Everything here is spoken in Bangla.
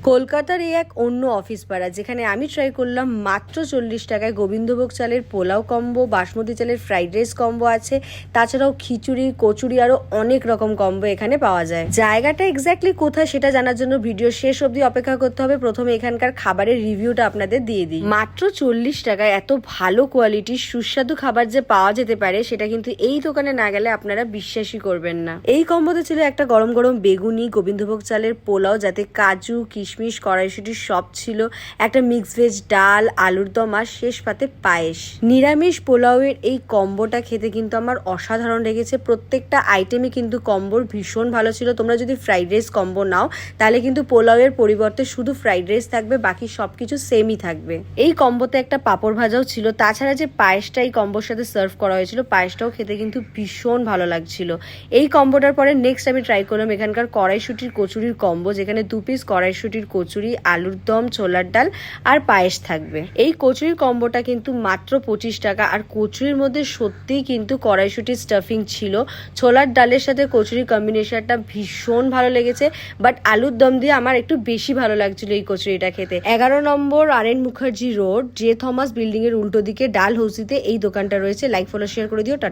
কলকাতার এই এক অন্য অফিস পাড়া, যেখানে আমি ট্রাই করলাম মাত্র 40 টাকায় গোবিন্দভোগ চালের পোলাও কম্বো, বাসমতি চালের ফ্রাইড রাইস কম্বো আছে, তাছাড়াও খিচুড়ি, কচুরি, আরো অনেক রকম কম্বো এখানে পাওয়া যায়। জায়গাটা এক্স্যাক্টলি কোথায় সেটা জানার জন্য ভিডিও শেষ অবধি অপেক্ষা করতে হবে। প্রথমে এখানকার খাবারের রিভিউটা আপনাদের দিয়ে দিই। মাত্র 40 টাকায় এত ভালো কোয়ালিটির সুস্বাদু খাবার যে পাওয়া যেতে পারে, সেটা কিন্তু এই দোকানে না গেলে আপনারা বিশ্বাসই করবেন না। এই কম্বোতে ছিল একটা গরম গরম বেগুনি, গোবিন্দভোগ চালের পোলাও যাতে কাজু, কিশমিশ, কড়াইশুঁটি সব ছিল, একটা মিক্স ভেজ ডাল, আলুর দম আর শেষ পাতে পায়েস। নিরামিষ পোলাওয়ের এই কম্বোটা খেতে কিন্তু আমার অসাধারণ লেগেছে। প্রত্যেকটা আইটেমই কিন্তু কম্বোর ভীষণ ভালো ছিল। তোমরা যদি ফ্রাইড রাইস কম্বো নাও তাহলে কিন্তু পোলাওয়ের পরিবর্তে শুধু ফ্রাইড রাইস থাকবে, বাকি সবকিছু সেমই থাকবে। এই কম্বোতে একটা পাঁপড় ভাজাও ছিল। তাছাড়া যে পায়েসটা এই কম্বোর সাথে সার্ভ করা হয়েছিল, পায়েসটাও খেতে কিন্তু ভীষণ ভালো লাগছিল। এই কম্বোটার পরে নেক্সট আমি ট্রাই করলাম এখানকার কড়াইশুঁটির কচুরির কম্বো, যেখানে 2 পিস কড়াইশুঁটির কচুরি, আলুর দম, ছোলার ডাল আর পায়েস থাকবে। এই কচুরির কম্বোটা কিন্তু মাত্র 25 টাকা। আর কচুরির মধ্যে সত্যিই কিন্তু কড়াইশুঁটির স্টাফিং ছিল। ছোলার ডালের সাথে কচুরির কম্বিনেশনটা ভীষণ ভালো লেগেছে, বাট আলুর দম দিয়ে আমার একটু বেশি ভালো লাগছিল এই কচুরিটা খেতে। 11 নম্বর R N Mukherjee road, J Thomas building এর উল্টো দিকে ডাল হৌসিতে এই দোকানটা রয়েছে। লাইক, ফলো, শেয়ার করে দিও।